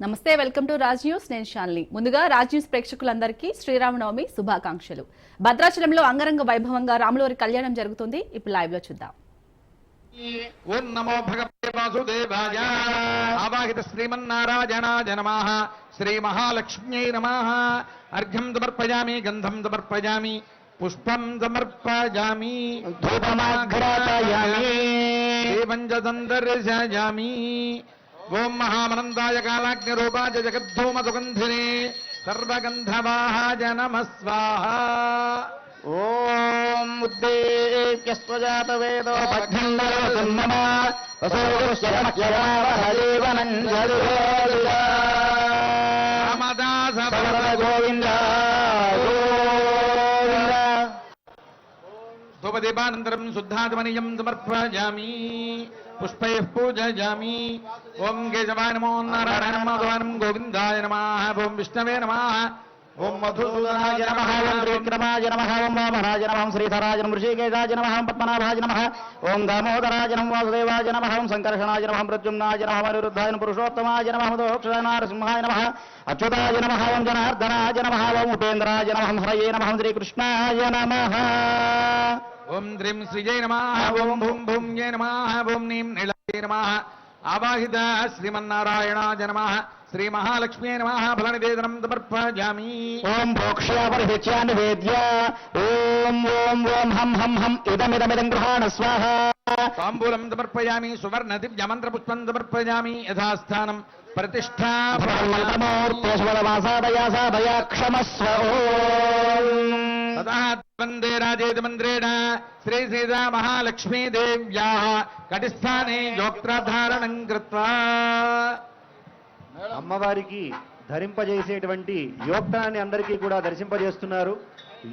నమస్తే, welcome to Raj news. నేను శాలిని. ముందుగా రాజ్ న్యూస్ ప్రేక్షకులందరికీ శ్రీరామనవమి శుభాకాంక్షలు. భద్రాచలంలో అంగరంగ వైభవంగా రాములవారి కళ్యాణం జరుగుతుంది. ఇప్పుడు లైవ్ లో చూద్దాం. ఓం నమో భగవతే వాసుదేవాయ. ఆవాహిత శ్రీమన్నారాయణాయ నమః. శ్రీ మహాలక్ష్మ్యై నమః. అర్ఘ్యం సమర్పయామి, గంధం సమర్పయామి, పుష్పం సమర్పయామి, ధూపమాఘ్రాపయామి, దేవం చ సందర్శయామి. ఓం మహామనందాయ కాలాగ్నిరూపాయ జగద్ధూమ సుగంధినే సర్వగంధవాహాయ నమః స్వాహా. ఓం ఉద్దేశ్యస్వజాత వేదో పఠ్యందరవసున్నమ రామదాస గోవింద గోవింద. ధూపదీపానంతరం శుద్ధాత్మనీయం సమర్పయామి, పుష్పైః పూజయామి. ఓం కేశవాయ నమో నారాయణ మాధవానం గోవిందాయ నమః. ఓం విష్ణవే నమః. ఓం మధుసూదనాయ నమః. ఓం త్రివిక్రమాయ నమః. ఓం వామనాయ నమః. ఓం శ్రీధరాయ నమః. ఋషికేశాయ నమః. ఓం పద్మనాభాయ నమః. ఓం దామోదరాయ నమః. వాసుదేవాయ నమః. ఓం సంకర్షణాయ నమః. ప్రద్యుమ్నాయ నమః. అనిరుద్ధాయ నమః. పురుషోత్తమాయ నమః. దోక్షాయ నరసింహాయ నమః. అచ్యుతాయ నమః. ఓం జనార్దనాయ నమః. ఓం ఉపేంద్రాయ నమః. హరయే నమః. శ్రీకృష్ణాయ నమః. ఓం శ్రీం శ్రీజై నమః. ఓం భూం భూమ్యై నమః. ఓం నీం నీలాయ నమః. ఆవాహిత శ్రీమన్నారాయణాయ నమః. శ్రీ మహాలక్ష్మ్యై నమః. ఫలనివేదనం సమర్పయామి. ఓం భోక్ష్యాపరిహిత్యానివేద్య ఓం ఓం ఓం హం హం హం ఇదమిదమిదం గృహాణ స్వాహ. తాంబూలం సమర్పయామి. సువర్ణ దివ్య మంత్ర పుష్పం సమర్పయామి. యథాస్థానం ప్రతిష్ఠా మూర్తేశ్వరవాసాదయాసాదయ క్షమస్వ. తదా వందే రాజేత మంత్రేణ శ్రీ సీతా మహాలక్ష్మీ దేవ్యాః కటిస్థానే యోక్త్రధారణం కృత్వా. అమ్మవారికి ధరింపజేసేటువంటి యోక్తాన్ని అందరికీ కూడా దర్శింపజేస్తున్నారు.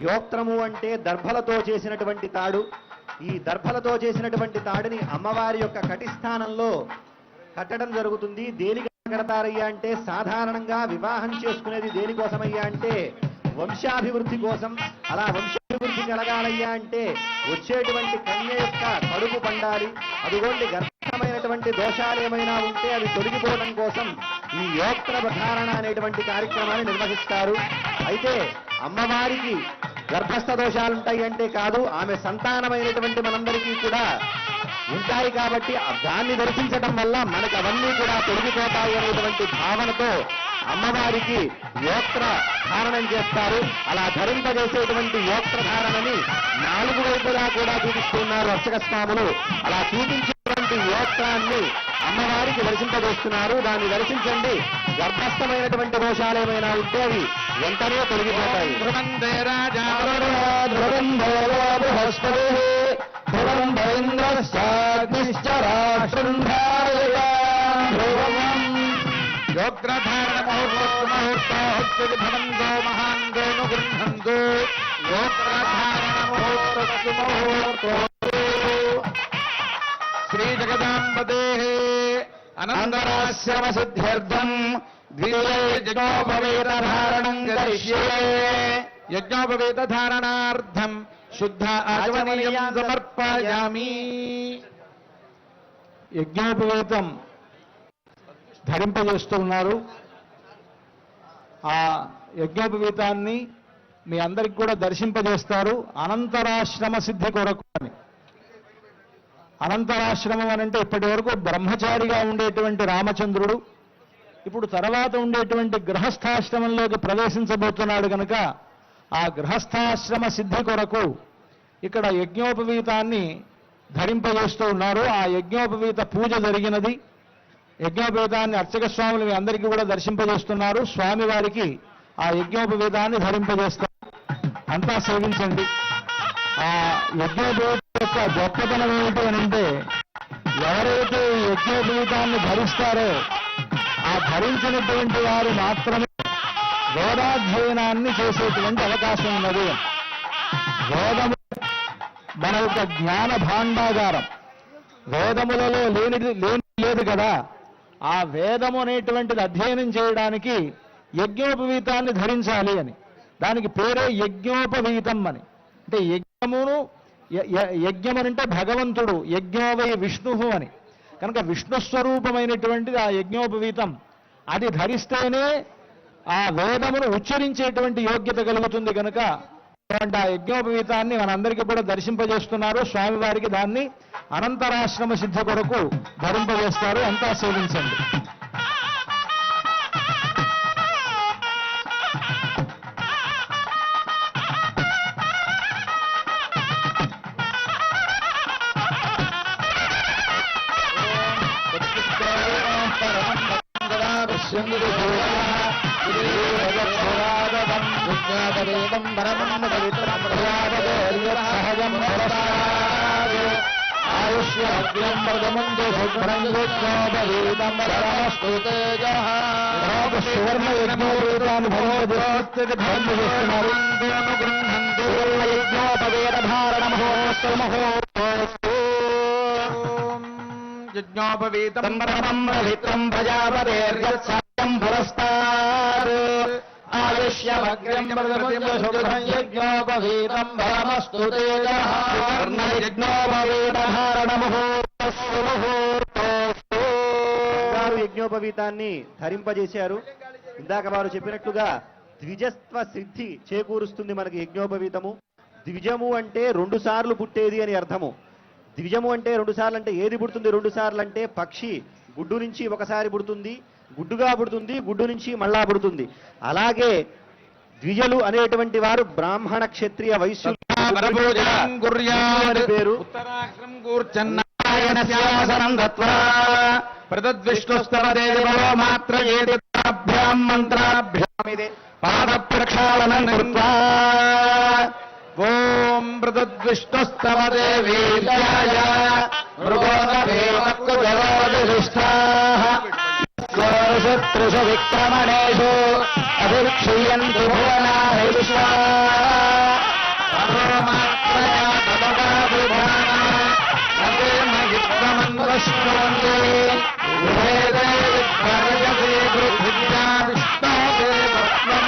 యోక్త్రము అంటే దర్భలతో చేసినటువంటి తాడు. ఈ దర్భలతో చేసినటువంటి తాడుని అమ్మవారి యొక్క కటిస్థానంలో కట్టడం జరుగుతుంది. దేనికి కడతారయ్యా అంటే సాధారణంగా వివాహం చేసుకునేది దేనికోసమయ్యా అంటే వంశాభివృద్ధి కోసం. అలా వంశాభివృద్ధి కలగాలయ్యా అంటే వచ్చేటువంటి కన్య యొక్క కడుపు పండాలి. అదిగోండి గర్భమైనటువంటి దోషాలు ఏమైనా ఉంటే అవి తొలగిపోవడం కోసం ఈ యోక్త్ర ధారణ అనేటువంటి కార్యక్రమాన్ని నిర్వహిస్తారు. అయితే అమ్మవారికి గర్భస్థ దోషాలుంటాయి అంటే కాదు, ఆమె సంతానమైనటువంటి మనందరికీ కూడా ఉంటాయి. కాబట్టి దాన్ని దర్శించడం వల్ల మనకు అవన్నీ కూడా తొలగిపోతాయి అనేటువంటి భావనతో అమ్మవారికి యోక్త్ర ధారణం చేస్తారు. అలా ధరింపజేసేటువంటి యోక్త్ర ధారణని 4 వైపులా కూడా చూపిస్తున్నారు అర్చక స్వాములు. అలా చూపించేటువంటి యోక్త్రాన్ని అమ్మవారికి దర్శింపజేస్తున్నారు. దాన్ని దర్శించండి. గర్భస్థమైనటువంటి దోషాలు ఏమైనా ఉంటే అవి వెంటనే తొలగిపోతాయి. ధ్రువందే రాజా యోగ్రధారణ ముహూర్తోహోత్తు భవంతో మహాంగోను గృహంతు. యోగ్రధారణ ముహూర్తోహోత్తు శ్రీ జగదాంబదేః అనంతరాశ్రమ సిద్ధ్యర్థం యజ్ఞోపవేతధారణం కరిష్యే. యజ్ఞోపవేతధారణార్థం శుద్ధ ఆచమనీయం సమర్పయామి. యజ్ఞోపవేతం ధరింపజేస్తున్నారు. ఆ యజ్ఞోపవీతాన్ని మీ అందరికి కూడా దర్శింపజేస్తారు. అనంతరాశ్రమ సిద్ధి కొరకు అని. అనంతరాశ్రమం అని అంటే ఇప్పటి వరకు బ్రహ్మచారిగా ఉండేటువంటి రామచంద్రుడు ఇప్పుడు తర్వాత ఉండేటువంటి గృహస్థాశ్రమంలోకి ప్రవేశించబోతున్నాడు కనుక ఆ గృహస్థాశ్రమ సిద్ధి కొరకు ఇక్కడ యజ్ఞోపవీతాన్ని ధరింపజేస్తూ ఉన్నారు. ఆ యజ్ఞోపవీత పూజ జరిగినది. యజ్ఞోపవీతాన్ని అర్చక స్వాములు మీ అందరికీ కూడా దర్శింపజేస్తున్నారు. స్వామివారికి ఆ యజ్ఞోపవీతాన్ని ధరింపజేస్తారు. అంతా సేవించండి. ఆ యజ్ఞోపవీతం యొక్క గొప్పతనం ఏమిటి అని అంటే ఎవరైతే యజ్ఞోపవీతాన్ని ధరిస్తారో ఆ ధరించినటువంటి వారు మాత్రమే వేదాధ్యయనాన్ని చేసేటువంటి అవకాశం ఉన్నది. వేదము మన యొక్క జ్ఞాన భాండాగారం. వేదములలో లేనిది లేదు కదా. ఆ వేదము అనేటువంటిది అధ్యయనం చేయడానికి యజ్ఞోపవీతాన్ని ధరించాలి అని. దానికి పేరే యజ్ఞోపవీతం అని. అంటే యజ్ఞమును యజ్ఞం అంటే భగవంతుడు, యజ్ఞోవై విష్ణు అని. కనుక విష్ణు స్వరూపమైనటువంటిది ఆ యజ్ఞోపవీతం. అది ధరిస్తేనే ఆ వేదమును ఉచ్చరించేటువంటి యోగ్యత కలుగుతుంది కనుక అటువంటి ఆ యజ్ఞోపవీతాన్ని మనందరికీ కూడా దర్శింపజేస్తున్నారు. స్వామివారికి దాన్ని అనంతరాశ్రమ సిద్ధి కొరకు ధరింపజేస్తారు. అంతా సేవించండి. యజ్ఞోపవీతం పవిత్రం ప్రజాపతేర్యత్సత్యం పురస్తాద్ ఆయుష్యమగ్రం శుభ్రం యజ్ఞోపవీతం భరమస్తు తేజః యజ్ఞోపవీతాన్ని ధరింపజేశారు. ఇందాక వారు చెప్పినట్లుగా ద్విజత్వ సిద్ధి చేకూరుస్తుంది మనకి యజ్ఞోపవీతము. ద్విజము అంటే 2 సార్లు పుట్టేది అని అర్థము. ద్విజము అంటే 2 సార్లు అంటే ఏది పుడుతుంది? 2 సార్లు అంటే పక్షి గుడ్డు నుంచి ఒకసారి పుడుతుంది, గుడ్డుగా పుడుతుంది, గుడ్డు నుంచి మళ్ళా పుడుతుంది. అలాగే ద్విజలు అనేటువంటి వారు బ్రాహ్మణ క్షత్రియ వైశ్యులు పేరు. ఉత్తరాగ్రం కూర్చన్నాయనస్యాసనం దత్వా ప్రదద్విష్ణుస్తవదేవో మాత్ర ఏదిభ్యాం మంత్రాభ్యామిదే పాద ప్రక్షాళనం కృత్వా ఓం ప్రదద్విష్ణుస్తవ దేవీర్యాయ మృగోదవేవక్కుజరోదిష్టాః శత్రుషు విక్రమణేషు అభిక్షీయంతు భువనాని విశ్వా సర్వమాత్రయా తదగాభిధాన నవేమహిత్వమన్వశ్రోందే వేదే విద్వర్యతే పృథివ్యా విష్ణోదే తత్వం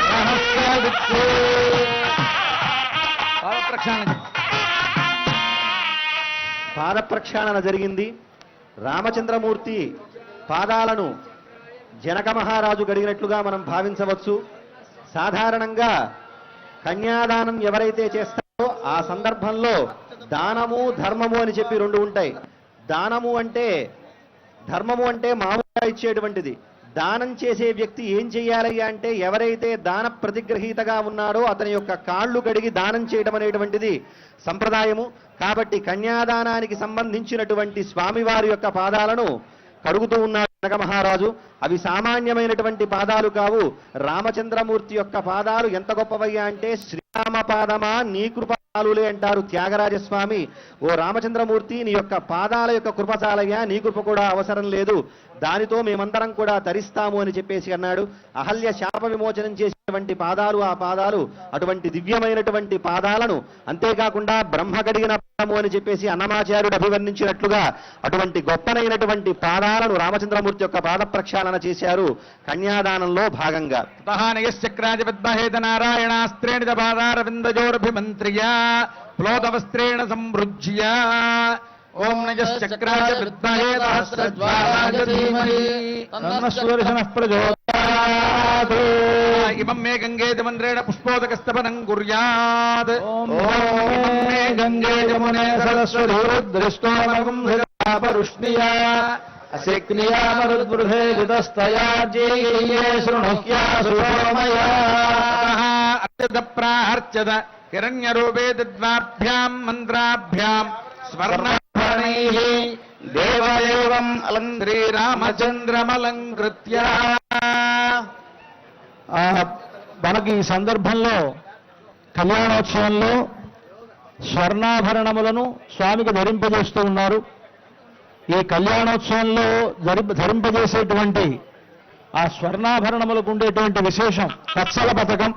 సహస్రవిత్తే పాద ప్రక్షాళన జరిగింది. రామచంద్రమూర్తి పాదాలను జనక మహారాజు గడిగినట్లుగా మనం భావించవచ్చు. సాధారణంగా కన్యాదానం ఎవరైతే చేస్తారో ఆ సందర్భంలో దానము ధర్మము అని చెప్పి 2 ఉంటాయి. దానము అంటే ధర్మము అంటే మామూలుగా ఇచ్చేటువంటిది. దానం చేసే వ్యక్తి ఏం చేయాలి అంటే ఎవరైతే దాన ప్రతిగ్రహీతగా ఉన్నాడో అతని యొక్క కాళ్ళు కడిగి దానం చేయడం అనేటువంటిది సంప్రదాయము. కాబట్టి కన్యాదానానికి సంబంధించినటువంటి స్వామివారి యొక్క పాదాలను కడుగుతూ ఉన్నాడు జనక మహారాజు. అవి సామాన్యమైనటువంటి పాదాలు కావు. రామచంద్రమూర్తి యొక్క పాదాలు ఎంత గొప్పవయ్యా అంటే శ్రీరామ పాదమా నీ కృపాలులే అంటారు త్యాగరాజస్వామి. ఓ రామచంద్రమూర్తి, నీ యొక్క పాదాల యొక్క కృప చాలయ్యా, నీ కృప కూడా అవసరం లేదు, దానితో మేమందరం కూడా తరిస్తాము అని చెప్పేసి అన్నాడు. అహల్య శాప విమోచనం చేసేటువంటి పాదాలు ఆ పాదాలు. అటువంటి దివ్యమైనటువంటి పాదాలను, అంతేకాకుండా బ్రహ్మ గడిగిన పాదము అని చెప్పేసి అన్నమాచార్యుడు అభివర్ణించినట్లుగా అటువంటి గొప్పనైనటువంటి పాదాలను రామచంద్రమూర్తి యొక్క పాద ప్రక్షాళన చేశారు కన్యాదానంలో భాగంగా. తహానయశ్చక్రాజ పద్మహేత నారాయణాస్త్రేణ పాదారవిందజోరభిమంత్ర్య ప్లోతవస్త్రేణ సంవృజ్య ఓం నయశ్చక్రాజ విద్మహేత సహస్రజ్వాలాయ ధీమహి తన్నః సుదర్శనః ప్రచోదయాత్. ఇమం మే గంగే మంత్రేణ పుష్పోదకస్తపనం కుర్యాత్. ఓం మే గంగే యమునే సరస్వతి రుద్రష్టోమగం పరుష్ణియా అశక్నియా మరుద్వృధే విదస్తయా జేయే శృణుహ్యా సుమయా అత్యద ప్రార్చద హిరణ్యరూపే తద్వాభ్యాం మంత్రాభ్యాం స్వర్ణభరణైః దేవదేవం శ్రీరామచంద్రమలంకృత్య. మనకి ఈ సందర్భంలో కళ్యాణోత్సవంలో స్వర్ణాభరణములను స్వామికి ధరింపజేస్తూ ఉన్నారు. ఈ కళ్యాణోత్సవంలో ధరింపజేసేటువంటి ఆ స్వర్ణాభరణములకు ఉండేటువంటి విశేషం పచ్చల పథకం.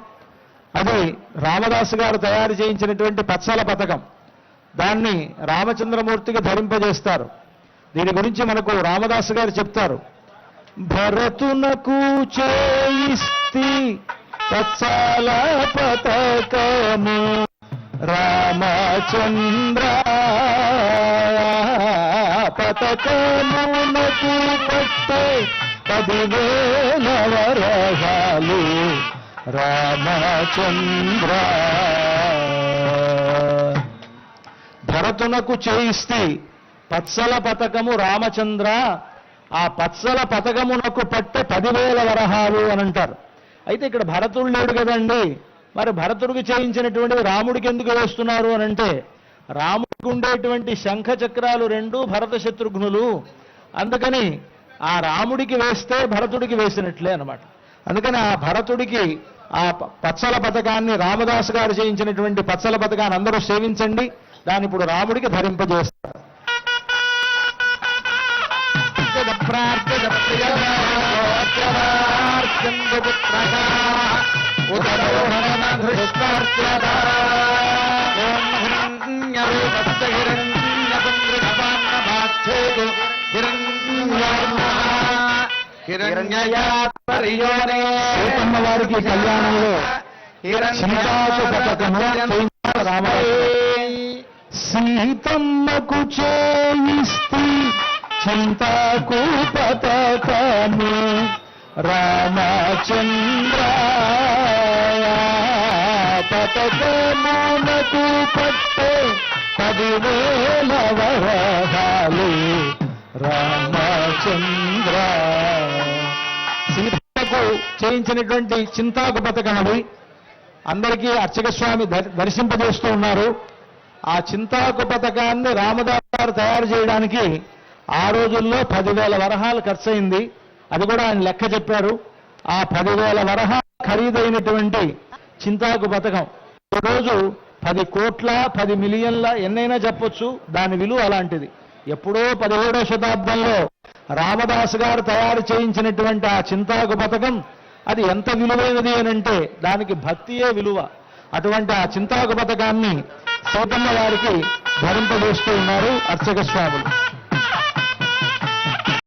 అది రామదాసు గారు తయారు చేయించినటువంటి పచ్చల పథకం. దాన్ని రామచంద్రమూర్తికి ధరింపజేస్తారు. దీని గురించి మనకు రామదాసు గారు చెప్తారు. భరతునకు చేయిస్తి పచ్చల పథకము రామచంద్ర పతకమునకు పట్టే 10,000 వరహాలు రామచంద్ర. భరతునకు చేయిస్తే పత్సల పతకము రామచంద్ర, ఆ పత్సల పతకమునకు పట్టే 10,000 వరహాలు అని అంటారు. అయితే ఇక్కడ భరతుడు లేడు కదండి, మరి భరతుడికి చేయించినటువంటివి రాముడికి ఎందుకు వేస్తున్నారు అని అంటే, రాముడికి ఉండేటువంటి శంఖ చక్రాలు 2 భరత శత్రుఘ్నులు, అందుకని ఆ రాముడికి వేస్తే భరతుడికి వేసినట్లే అన్నమాట. అందుకని ఆ భరతుడికి ఆ పత్సల పథకాన్ని, రామదాస్ గారు చేయించినటువంటి పత్సల పథకాన్ని అందరూ సేవించండి. దాన్ని ఇప్పుడు రాముడికి ధరింపజేస్తారు. సీతమ్మ వారికి కళ్యాణంలో సీతాకు పథకము చేయించారు రామదాసు. సీతమ్మకు చేయిస్తే చింతాకు పతకము రామచంద్ర, పతకమునకు పట్టే 10,000 వరహాలు రామచంద్ర. సీతమ్మకు చేయించినటువంటి చింతాకు పథకం అందరికీ అర్చక స్వామి దర్శింపజేస్తూ ఉన్నారు. ఆ చింతాకు పథకాన్ని రామదాస్ గారు తయారు చేయడానికి ఆ రోజుల్లో 10,000 వరహాలు ఖర్చయింది. అది కూడా ఆయన లెక్క చెప్పారు. ఆ 10,000 వరహాలు ఖరీదైనటువంటి చింతాకు పథకం ఈరోజు 10 కోట్ల 10 మిలియన్ల ఎన్నైనా చెప్పొచ్చు, దాని విలువ అలాంటిది. ఎప్పుడో 17వ శతాబ్దంలో రామదాసు గారు తయారు చేయించినటువంటి ఆ చింతాకు పథకం అది ఎంత విలువైనది అని అంటే దానికి భక్తియే విలువ. అటువంటి ఆ చింతాకు పథకాన్ని సీతమ్మ వారికి ధరింపజేస్తూ ఉన్నారు అర్చక స్వాములు.